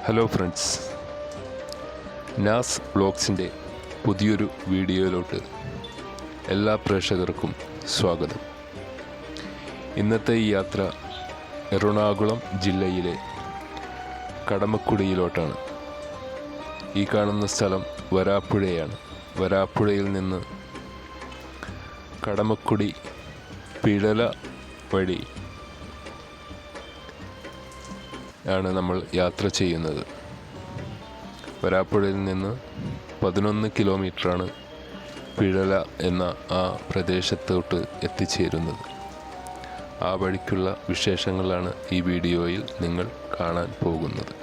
Hello friends, നാസ് വ്ളോഗ്സിൻ്റെ പുതിയൊരു വീഡിയോയിലോട്ട് എല്ലാ പ്രേക്ഷകർക്കും സ്വാഗതം. ഇന്നത്തെ ഈ യാത്ര എറണാകുളം ജില്ലയിലെ കടമക്കുടിയിലോട്ടാണ്. ഈ കാണുന്ന സ്ഥലം വരാപ്പുഴയാണ്. വരാപ്പുഴയിൽ നിന്ന് കടമക്കുടി പിഴല വഴി ആണ് നമ്മൾ യാത്ര ചെയ്യുന്നത്. വരാപ്പുഴയിൽ നിന്ന് 11 കിലോമീറ്ററാണ് പിഴല എന്ന ആ പ്രദേശത്തോട്ട് എത്തിച്ചേരുന്നത്. ആ വഴിക്കുള്ള വിശേഷങ്ങളാണ് ഈ വീഡിയോയിൽ നിങ്ങൾ കാണാൻ പോകുന്നത്.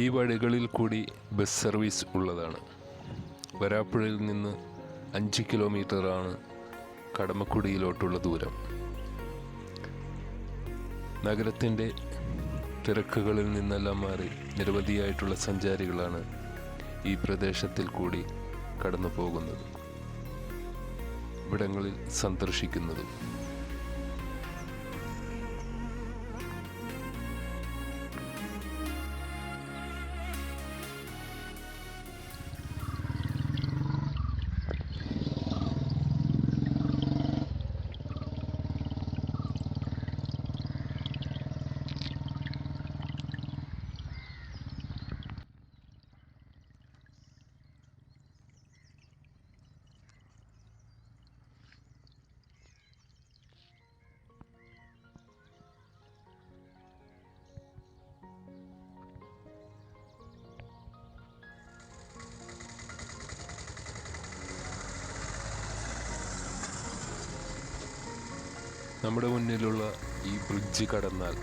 ഈ വഴികളിൽ കൂടി ബസ് സർവീസ് ഉള്ളതാണ്. വരാപ്പുഴയിൽ നിന്ന് 5 കിലോമീറ്ററാണ് കടമക്കുടിയിലോട്ടുള്ള ദൂരം. നഗരത്തിൻ്റെ തിരക്കുകളിൽ നിന്നെല്ലാം മാറി നിരവധിയായിട്ടുള്ള സഞ്ചാരികളാണ് ഈ പ്രദേശത്തിൽ കൂടി കടന്നു പോകുന്നത്, ഇവിടങ്ങളിൽ സന്ദർശിക്കുന്നതും. നമ്മുടെ മുന്നിലുള്ള ഈ ബ്രിഡ്ജ് കടന്നാൽ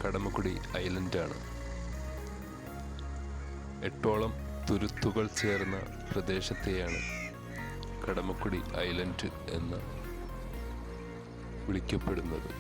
കടമക്കുടി ഐലൻഡാണ്. 8ഓളം തുരുത്തുകൾ ചേർന്ന പ്രദേശത്തെയാണ് കടമക്കുടി ഐലൻഡ് എന്ന് വിളിക്കപ്പെടുന്നത്.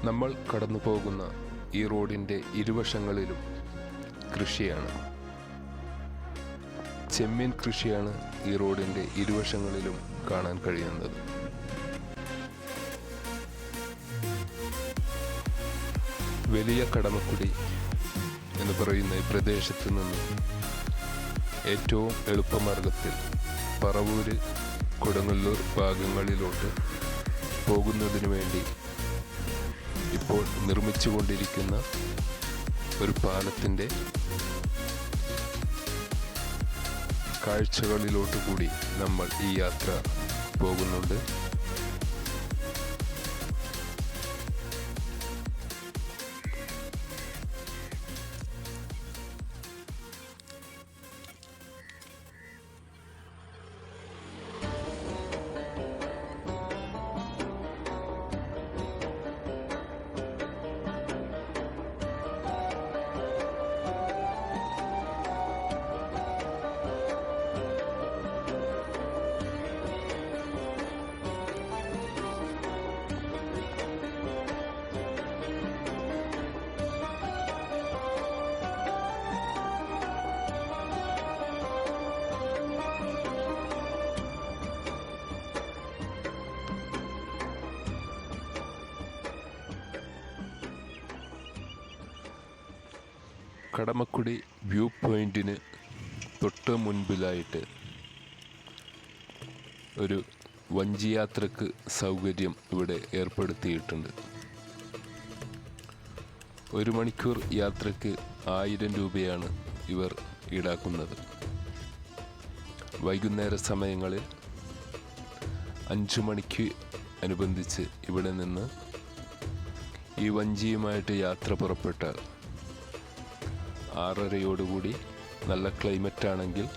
നമ്മൾ കടന്നു പോകുന്ന ഈ റോഡിൻ്റെ ഇരുവശങ്ങളിലും കൃഷിയാണ്. ചെമ്മീൻ കൃഷിയാണ് ഈ റോഡിൻ്റെ ഇരുവശങ്ങളിലും കാണാൻ കഴിയുന്നത്. വലിയ കടമക്കുടി എന്ന് പറയുന്ന ഈ പ്രദേശത്ത് നിന്ന് ഏറ്റവും എളുപ്പമാർഗത്തിൽ പറവൂര്, കൊടുങ്ങല്ലൂർ ഭാഗങ്ങളിലോട്ട് പോകുന്നതിനു വേണ്ടി ഇപ്പോൾ നിർമ്മിച്ചുകൊണ്ടിരിക്കുന്ന ഒരു പാലത്തിൻ്റെ കാഴ്ചകളിലോട്ട് കൂടി നമ്മൾ ഈ യാത്ര പോകുന്നുണ്ട്. കടമക്കുടി വ്യൂ പോയിന്റിന് തൊട്ട് മുൻപിലായിട്ട് ഒരു വഞ്ചിയാത്രക്ക് സൗകര്യം ഇവിടെ ഏർപ്പെടുത്തിയിട്ടുണ്ട്. 1 മണിക്കൂർ യാത്രയ്ക്ക് 1000 രൂപയാണ് ഇവർ ഈടാക്കുന്നത്. വൈകുന്നേര സമയങ്ങളിൽ 5 മണിക്ക് അനുബന്ധിച്ച് ഇവിടെ നിന്ന് ഈ വഞ്ചിയുമായിട്ട് യാത്ര പുറപ്പെട്ടാൽ 6:30 നല്ല ക്ലൈമറ്റ് ആണെങ്കിൽ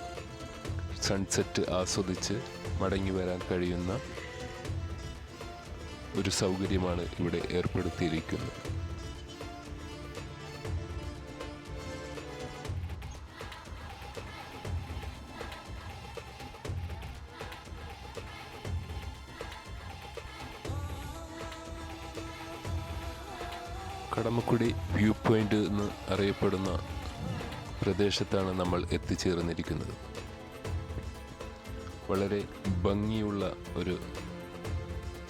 സൺസെറ്റ് ആസ്വദിച്ച് മടങ്ങി വരാൻ കഴിയുന്ന ഒരു സൗകര്യമാണ് ഇവിടെ ഏർപ്പെടുത്തിയിരിക്കുന്നത്. കടമക്കുടി വ്യൂ പോയിന്റ് എന്ന് അറിയപ്പെടുന്ന പ്രദേശത്താണ് നമ്മൾ എത്തിച്ചേർന്നിരിക്കുന്നത്. വളരെ ഭംഗിയുള്ള ഒരു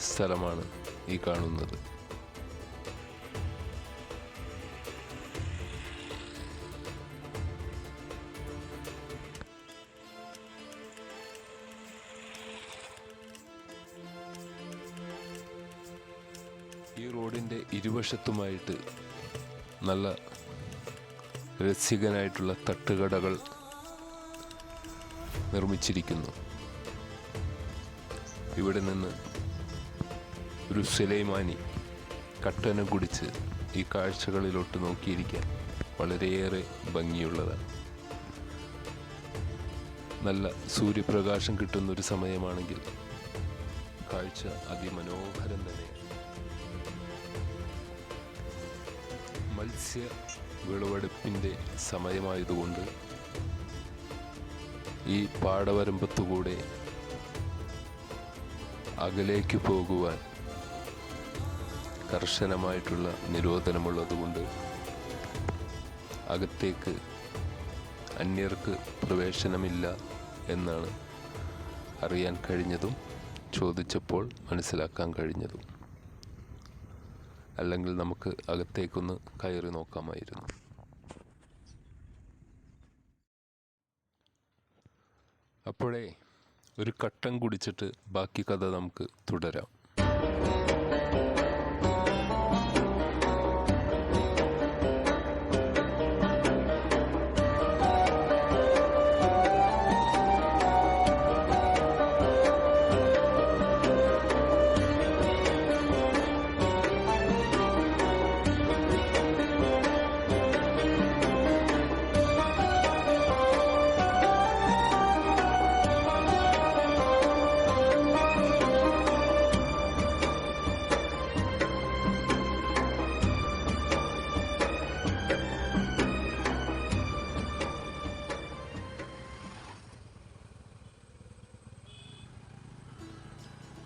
സ്ഥലമാണ് ഈ കാണുന്നത്. ഈ റോഡിൻ്റെ ഇരുവശത്തുമായിട്ട് നല്ല രസികനായിട്ടുള്ള തട്ടുകടകൾ നിർമ്മിച്ചിരിക്കുന്നു. ഇവിടെ നിന്ന് ഒരു സുലൈമാനി കട്ടനം കുടിച്ച് ഈ കാഴ്ചകളിലോട്ട് നോക്കിയിരിക്കാൻ വളരെയേറെ ഭംഗിയുള്ളതാണ്. നല്ല സൂര്യപ്രകാശം കിട്ടുന്നൊരു സമയമാണെങ്കിൽ കാഴ്ച അതിമനോഹരം തന്നെയാണ്. മത്സ്യ വിളവെടുപ്പിൻ്റെ സമയമായതുകൊണ്ട് ഈ പാടവരമ്പത്തുകൂടെ അകലേക്ക് പോകുവാൻ കർശനമായിട്ടുള്ള നിരോധനമുള്ളതുകൊണ്ട് അകത്തേക്ക് അന്യർക്ക് പ്രവേശനമില്ല എന്നാണ് അറിയാൻ കഴിഞ്ഞതും ചോദിച്ചപ്പോൾ മനസ്സിലാക്കാൻ കഴിഞ്ഞതും. അല്ലെങ്കിൽ നമുക്ക് അകത്തേക്കൊന്ന് കയറി നോക്കാമായിരുന്നു. അപ്പോഴേ ഒരു കട്ടൻ കുടിച്ചിട്ട് ബാക്കി കഥ നമുക്ക് തുടരാം.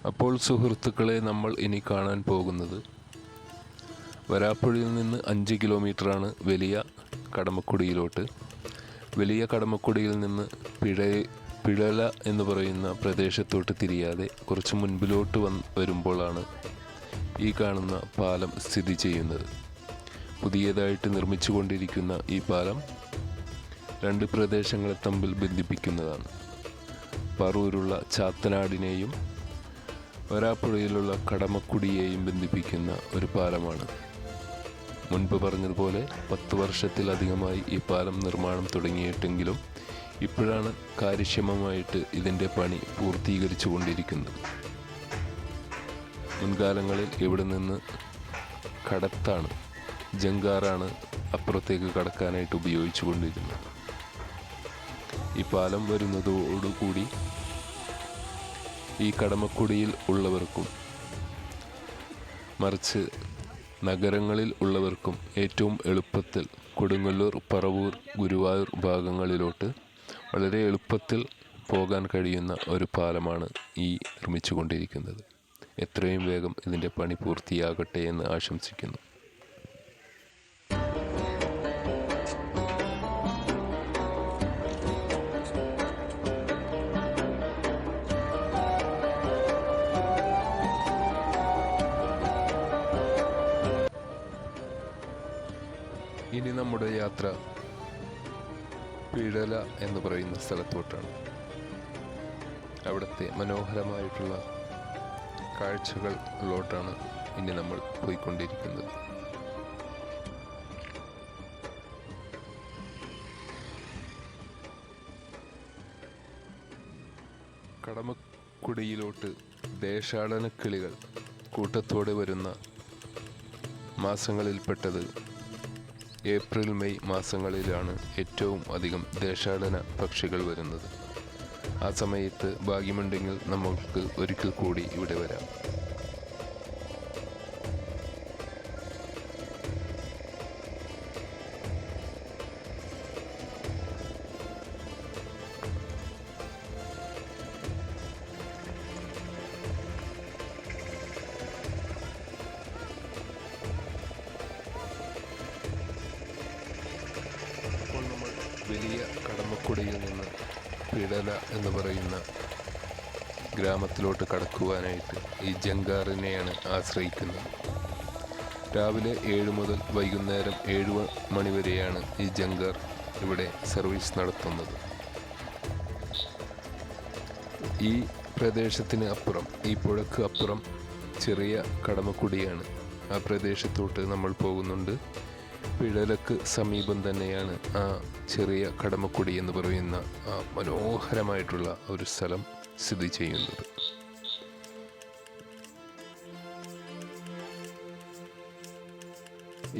അപ്പോൾ സുഹൃത്തുക്കളെ, നമ്മൾ ഇനി കാണാൻ പോകുന്നത് വരാപ്പുഴയിൽ നിന്ന് 5 കിലോമീറ്ററാണ് വലിയ കടമക്കുടിയിലോട്ട്. വലിയ കടമക്കുടിയിൽ നിന്ന് പിഴല എന്ന് പറയുന്ന പ്രദേശത്തോട്ട് തിരിയാതെ കുറച്ച് മുൻപിലോട്ട് വരുമ്പോഴാണ് ഈ കാണുന്ന പാലം സ്ഥിതി ചെയ്യുന്നത്. പുതിയതായിട്ട് നിർമ്മിച്ചു കൊണ്ടിരിക്കുന്ന ഈ പാലം 2 പ്രദേശങ്ങളെ തമ്മിൽ ബന്ധിപ്പിക്കുന്നതാണ്. പറൂരുള്ള ചാത്തനാടിനെയും വരാപ്പുഴയിലുള്ള കടമക്കുടിയെയും ബന്ധിപ്പിക്കുന്ന ഒരു പാലമാണ്. മുൻപ് പറഞ്ഞതുപോലെ 10 വർഷത്തിലധികമായി ഈ പാലം നിർമ്മാണം തുടങ്ങിയിട്ടെങ്കിലും ഇപ്പോഴാണ് കാര്യക്ഷമമായിട്ട് ഇതിൻ്റെ പണി പൂർത്തീകരിച്ചു കൊണ്ടിരിക്കുന്നത്. മുൻകാലങ്ങളിൽ ഇവിടെ നിന്ന് കടത്താണ്, ജങ്കാറാണ് അപ്പുറത്തേക്ക് കടക്കാനായിട്ട് ഉപയോഗിച്ചു കൊണ്ടിരുന്നത്. ഈ പാലം വരുന്നതോടുകൂടി ഈ കടമക്കുടിയിൽ ഉള്ളവർക്കും മറിച്ച് നഗരങ്ങളിൽ ഉള്ളവർക്കും ഏറ്റവും എളുപ്പത്തിൽ കൊടുങ്ങല്ലൂർ, പറവൂർ, ഗുരുവായൂർ ഭാഗങ്ങളിലോട്ട് വളരെ എളുപ്പത്തിൽ പോകാൻ കഴിയുന്ന ഒരു പാലമാണ് ഈ നിർമ്മിച്ചു കൊണ്ടിരിക്കുന്നത്. എത്രയും വേഗം ഇതിൻ്റെ പണി പൂർത്തിയാകട്ടെ എന്ന് ആശംസിക്കുന്നു. ഇനി നമ്മുടെ യാത്ര പിഴല എന്ന് പറയുന്ന സ്ഥലത്തോട്ടാണ്. അവിടുത്തെ മനോഹരമായിട്ടുള്ള കാഴ്ചകളിലോട്ടാണ് ഇനി നമ്മൾ പോയിക്കൊണ്ടിരിക്കുന്നത്. കടമക്കുടിയിലോട്ട് ദേശാടന കിളികൾ കൂട്ടത്തോടെ വരുന്ന മാസങ്ങളിൽപ്പെട്ടത് ഏപ്രിൽ മെയ് മാസങ്ങളിലാണ് ഏറ്റവും അധികം ദേശാടന പക്ഷികൾ വരുന്നത്. ആ സമയത്ത് ഭാഗ്യമുണ്ടെങ്കിൽ നമുക്ക് ഒരിക്കൽ കൂടി ഇവിടെ വരാം. വലിയ കടമക്കുടിയിൽ നിന്ന് പിഴല എന്ന് പറയുന്ന ഗ്രാമത്തിലോട്ട് കടക്കുവാനായിട്ട് ഈ ജങ്കാറിനെയാണ് ആശ്രയിക്കുന്നത്. രാവിലെ 7 മുതൽ വൈകുന്നേരം 7 മണി വരെയാണ് ഈ ജങ്കാർ ഇവിടെ സർവീസ് നടത്തുന്നത്. ഈ പ്രദേശത്തിന് അപ്പുറം, ഈ പുഴക്ക് അപ്പുറം ചെറിയ കടമക്കുടിയാണ്. ആ പ്രദേശത്തോട്ട് നമ്മൾ പോകുന്നുണ്ട്. പിഴലക്ക് സമീപം തന്നെയാണ് ആ ചെറിയ കടമക്കുടി എന്ന് പറയുന്ന ആ മനോഹരമായിട്ടുള്ള ഒരു സ്ഥലം സ്ഥിതി ചെയ്യുന്നത്.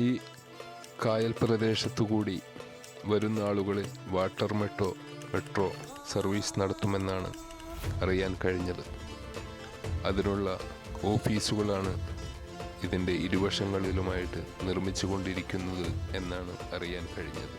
ഈ കായൽ പ്രദേശത്തുകൂടി വരുന്ന ആളുകളിൽ വാട്ടർ മെട്രോ സർവീസ് നടത്തുമെന്നാണ് അറിയാൻ കഴിഞ്ഞത്. അതിനുള്ള ഓഫീസുകളാണ് ഇതിൻ്റെ ഇരുവശങ്ങളിലുമായിട്ട് നിർമ്മിച്ചു കൊണ്ടിരിക്കുന്നത് എന്നാണ് അറിയാൻ കഴിഞ്ഞത്.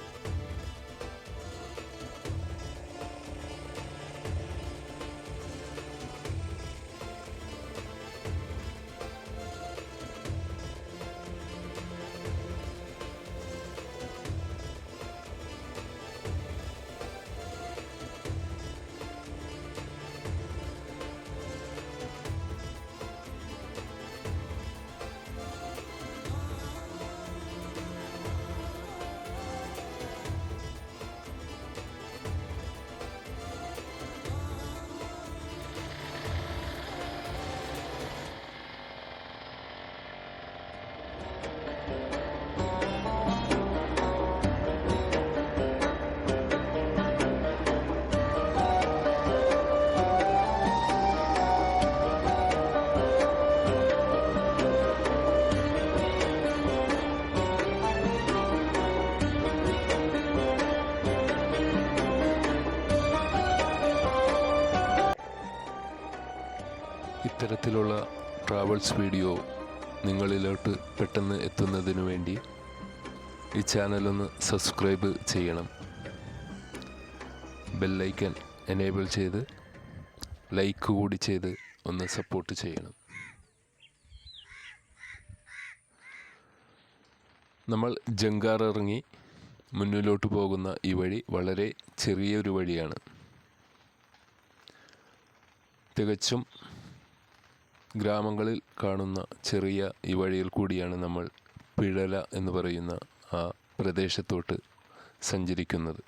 ഇത്തരത്തിലുള്ള ട്രാവൽസ് വീഡിയോ നിങ്ങളിലോട്ട് പെട്ടെന്ന് എത്തുന്നതിനു വേണ്ടി ഈ ചാനലൊന്ന് സബ്സ്ക്രൈബ് ചെയ്യണം. ബെല്ലൈക്കൻ എനേബിൾ ചെയ്ത് ലൈക്ക് കൂടി ചെയ്ത് ഒന്ന് സപ്പോർട്ട് ചെയ്യണം. നമ്മൾ ജങ്കാർ ഇറങ്ങി മുന്നിലോട്ട് പോകുന്ന ഈ വഴി വളരെ ചെറിയൊരു വഴിയാണ്. തികച്ചും ഗ്രാമങ്ങളിൽ കാണുന്ന ചെറിയ ഈ വഴിയിൽ കൂടിയാണ് നമ്മൾ പിഴല എന്ന് പറയുന്ന ആ പ്രദേശത്തോട്ട് സഞ്ചരിക്കുന്നത്.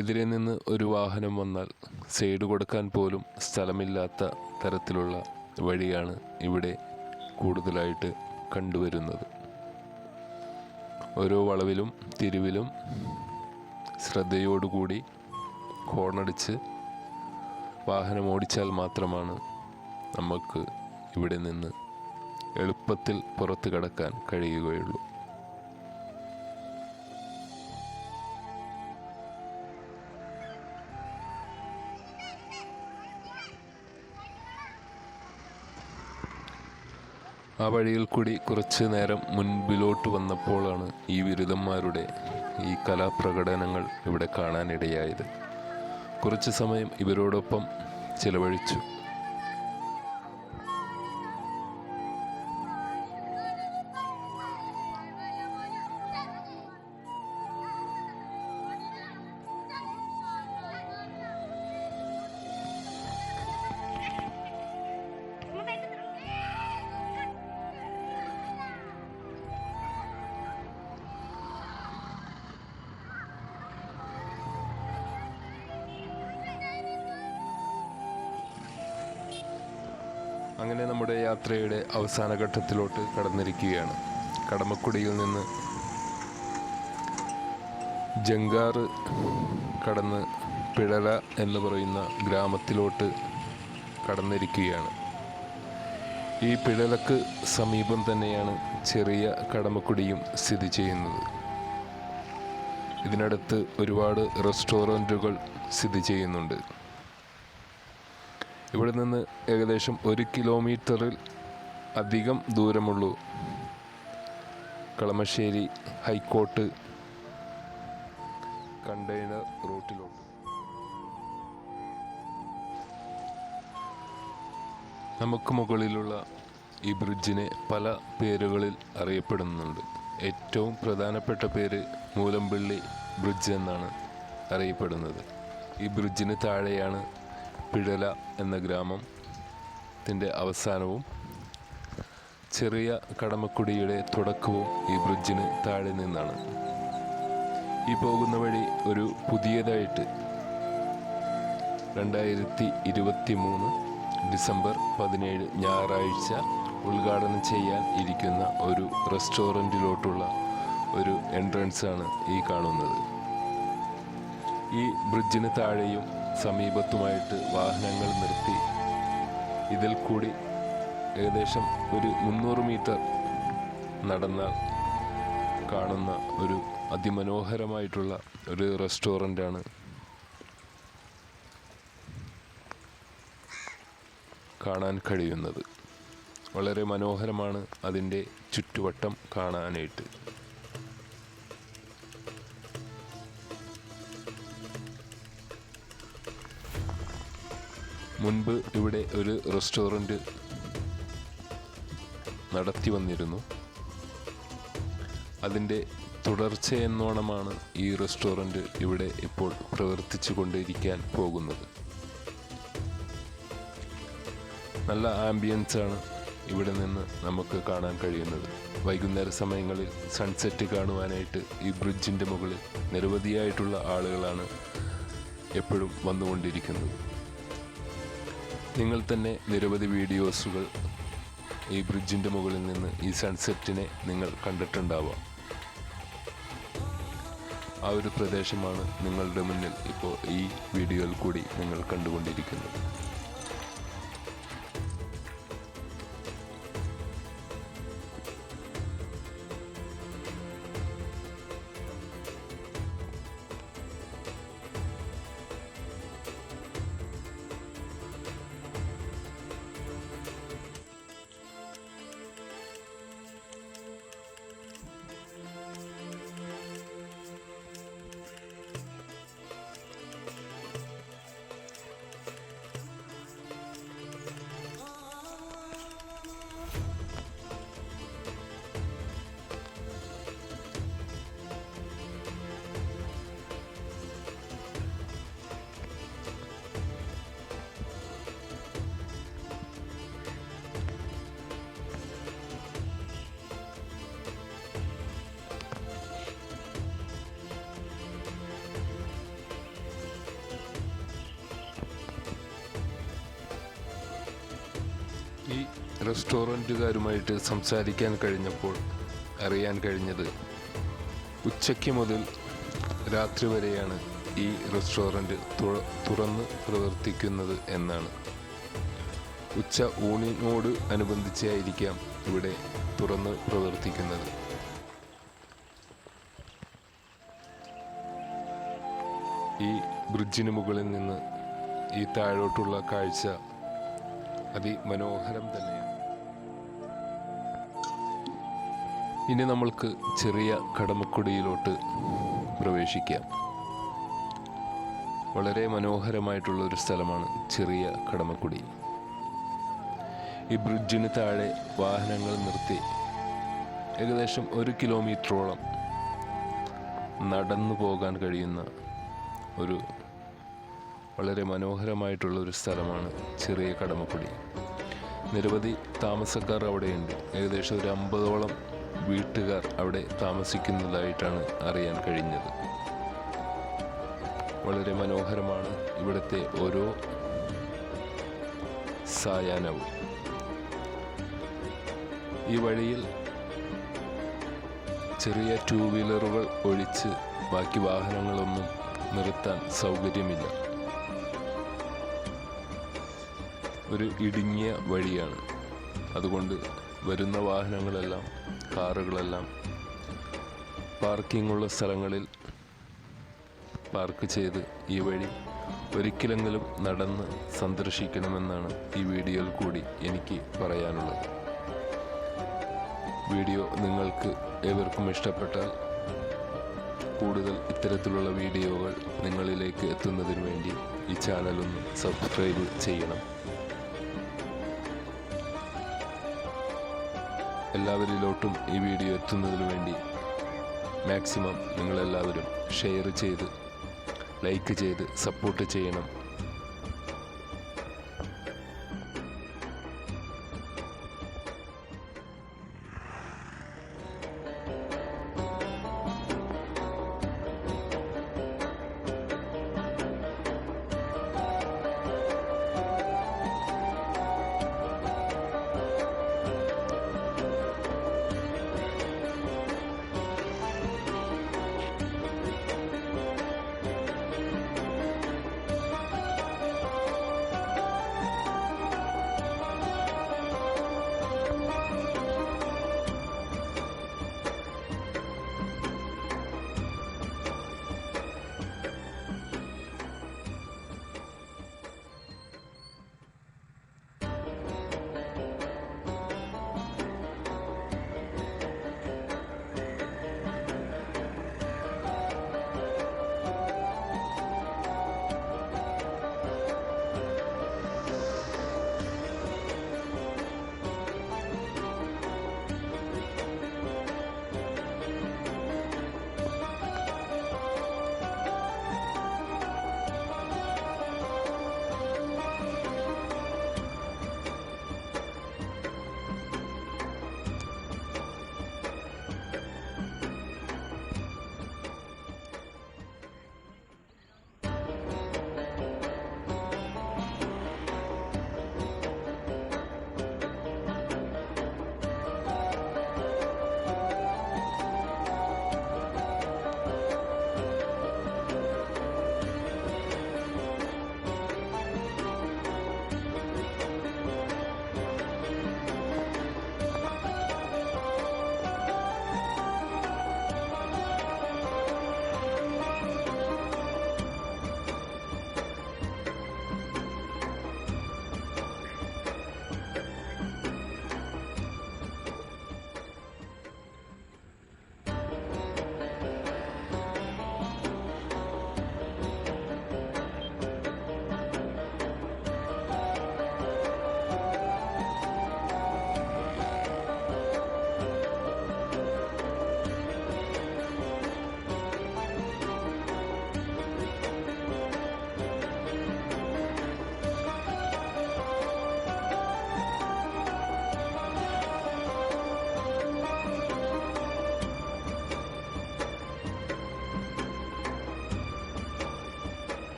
എതിരെ നിന്ന് ഒരു വാഹനം വന്നാൽ സൈഡ് കൊടുക്കാൻ പോലും സ്ഥലമില്ലാത്ത തരത്തിലുള്ള വഴിയാണ് ഇവിടെ കൂടുതലായിട്ട് കണ്ടുവരുന്നത്. ഓരോ വളവിലും തിരിവിലും ശ്രദ്ധയോടുകൂടി ഹോണടിച്ച് വാഹനം ഓടിച്ചാൽ മാത്രമാണ് നമുക്ക് ഇവിടെ നിന്ന് എളുപ്പത്തിൽ പുറത്ത് കടക്കാൻ കഴിയുകയുള്ളൂ. ആ വഴിയിൽ കൂടി കുറച്ച് നേരം മുൻപിലോട്ട് വന്നപ്പോഴാണ് ഈ ബിരുദന്മാരുടെ ഈ കലാപ്രകടനങ്ങൾ ഇവിടെ കാണാനിടയായത്. കുറച്ച് സമയം ഇവരോടൊപ്പം ചിലവഴിച്ചു. അങ്ങനെ നമ്മുടെ യാത്രയുടെ അവസാന ഘട്ടത്തിലോട്ട് കടന്നിരിക്കുകയാണ്. കടമക്കുടിയിൽ നിന്ന് ജങ്കാറ് കടന്ന് പിഴല എന്ന് പറയുന്ന ഗ്രാമത്തിലോട്ട് കടന്നിരിക്കുകയാണ്. ഈ പിഴലക്ക് സമീപം തന്നെയാണ് ചെറിയ കടമക്കുടിയും സ്ഥിതി ചെയ്യുന്നത്. ഇതിനടുത്ത് ഒരുപാട് റെസ്റ്റോറൻറ്റുകൾ സ്ഥിതി ചെയ്യുന്നുണ്ട്. ഇവിടെ നിന്ന് ഏകദേശം 1 കിലോമീറ്ററിൽ അധികം ദൂരമുള്ളൂ കളമശ്ശേരി ഹൈക്കോട്ട് കണ്ടെയ്നർ റൂട്ടിലോട്ട്. നമുക്ക് മുകളിലുള്ള ഈ ബ്രിഡ്ജിനെ പല പേരുകളിൽ അറിയപ്പെടുന്നുണ്ട്. ഏറ്റവും പ്രധാനപ്പെട്ട പേര് മൂലംപള്ളി ബ്രിഡ്ജ് എന്നാണ് അറിയപ്പെടുന്നത്. ഈ ബ്രിഡ്ജിന് താഴെയാണ് പിഴല എന്ന ഗ്രാമത്തിൻ്റെ അവസാനവും ചെറിയ കടമക്കുടിയുടെ തുടക്കവും ഈ ബ്രിഡ്ജിന് താഴെ നിന്നാണ്. ഈ പോകുന്ന വഴി ഒരു പുതിയതായിട്ട് 2023 ഡിസംബർ 17 ഞായറാഴ്ച ഉദ്ഘാടനം ചെയ്യാൻ ഇരിക്കുന്ന ഒരു റെസ്റ്റോറൻറ്റിലോട്ടുള്ള ഒരു എൻട്രൻസ് ആണ് ഈ കാണുന്നത്. ഈ ബ്രിഡ്ജിന് താഴെയും സമീപത്തുമായിട്ട് വാഹനങ്ങൾ നിർത്തി ഇതിൽ കൂടി ഏകദേശം ഒരു 300 മീറ്റർ നടന്നാൽ കാണുന്ന ഒരു അതിമനോഹരമായിട്ടുള്ള ഒരു റെസ്റ്റോറൻ്റാണ് കാണാൻ കഴിയുന്നത്. വളരെ മനോഹരമാണ് അതിൻ്റെ ചുറ്റുവട്ടം കാണാനായിട്ട്. മുൻപ് ഇവിടെ ഒരു റെസ്റ്റോറൻറ്റ് നടത്തി വന്നിരുന്നു. അതിൻ്റെ തുടർച്ചയെന്നോണമാണ് ഈ റെസ്റ്റോറൻറ്റ് ഇവിടെ ഇപ്പോൾ പ്രവർത്തിച്ചു കൊണ്ടിരിക്കാൻ പോകുന്നത്. നല്ല ആംബിയൻസാണ് ഇവിടെ നിന്ന് നമുക്ക് കാണാൻ കഴിയുന്നത്. വൈകുന്നേര സമയങ്ങളിൽ സൺസെറ്റ് കാണുവാനായിട്ട് ഈ ബ്രിഡ്ജിൻ്റെ മുകളിൽ നിരവധിയായിട്ടുള്ള ആളുകളാണ് എപ്പോഴും വന്നുകൊണ്ടിരിക്കുന്നത്. നിങ്ങൾ തന്നെ നിരവധി വീഡിയോസുകൾ ഈ ബ്രിഡ്ജിൻ്റെ മുകളിൽ നിന്ന് ഈ സൺസെറ്റിനെ നിങ്ങൾ കണ്ടിട്ടുണ്ടാവാം. ആ ഒരു പ്രദേശമാണ് നിങ്ങളുടെ മുന്നിൽ ഇപ്പോൾ ഈ വീഡിയോയിൽ കൂടി നിങ്ങൾ കണ്ടുകൊണ്ടിരിക്കുന്നത്. ഈ റെസ്റ്റോറൻറ്റുകാരുമായിട്ട് സംസാരിക്കാൻ കഴിഞ്ഞപ്പോൾ അറിയാൻ കഴിഞ്ഞത് ഉച്ചയ്ക്ക് മുതൽ രാത്രി വരെയാണ് ഈ റെസ്റ്റോറൻറ്റ് തുറന്ന് പ്രവർത്തിക്കുന്നത് എന്നാണ്. ഉച്ച ഊണിനോട് അനുബന്ധിച്ചായിരിക്കാം ഇവിടെ തുറന്ന് പ്രവർത്തിക്കുന്നത്. ഈ ബ്രിഡ്ജിന് മുകളിൽ നിന്ന് ഈ താഴോട്ടുള്ള കാഴ്ച അതിമനോഹരം തന്നെയാണ്. ഇനി നമ്മൾക്ക് ചെറിയ കടമക്കുടിയിലോട്ട് പ്രവേശിക്കാം. വളരെ മനോഹരമായിട്ടുള്ളൊരു സ്ഥലമാണ് ചെറിയ കടമക്കുടി. ഈ ബ്രിഡ്ജിന് താഴെ വാഹനങ്ങൾ നിർത്തി ഏകദേശം 1 കിലോമീറ്ററോളം നടന്നു പോകാൻ കഴിയുന്ന ഒരു വളരെ മനോഹരമായിട്ടുള്ളൊരു സ്ഥലമാണ് ചെറിയ കടമക്കുടി. നിരവധി താമസക്കാർ അവിടെയുണ്ട്. ഏകദേശം ഒരു 50ഓളം വീട്ടുകാർ അവിടെ താമസിക്കുന്നതായിട്ടാണ് അറിയാൻ കഴിഞ്ഞത്. വളരെ മനോഹരമാണ് ഇവിടുത്തെ ഓരോ സായാഹ്നവും. ഈ വഴിയിൽ ചെറിയ ടൂ വീലറുകൾ ഒഴിച്ച് ബാക്കി വാഹനങ്ങളൊന്നും നിർത്താൻ സൗകര്യമില്ല. ഒരു ഇടുങ്ങിയ വഴിയാണ്. അതുകൊണ്ട് വരുന്ന വാഹനങ്ങളെല്ലാം, കാറുകളെല്ലാം പാർക്കിംഗ് ഉള്ള സ്ഥലങ്ങളിൽ പാർക്ക് ചെയ്ത് ഈ വഴി ഒരിക്കലെങ്കിലും നടന്ന് സന്ദർശിക്കണമെന്നാണ് ഈ വീഡിയോയിൽ കൂടി എനിക്ക് പറയാനുള്ളത്. വീഡിയോ നിങ്ങൾക്ക് ഏവർക്കും ഇഷ്ടപ്പെട്ടാൽ കൂടുതൽ ഇത്തരത്തിലുള്ള വീഡിയോകൾ നിങ്ങളിലേക്ക് എത്തുന്നതിന് വേണ്ടി ഈ ചാനലൊന്ന് സബ്സ്ക്രൈബ് ചെയ്യണം. എല്ലാവരിലോട്ടും ഈ വീഡിയോ എത്തുന്നതിന് വേണ്ടി മാക്സിമം നിങ്ങളെല്ലാവരും ഷെയർ ചെയ്ത് ലൈക്ക് ചെയ്ത് സപ്പോർട്ട് ചെയ്യണം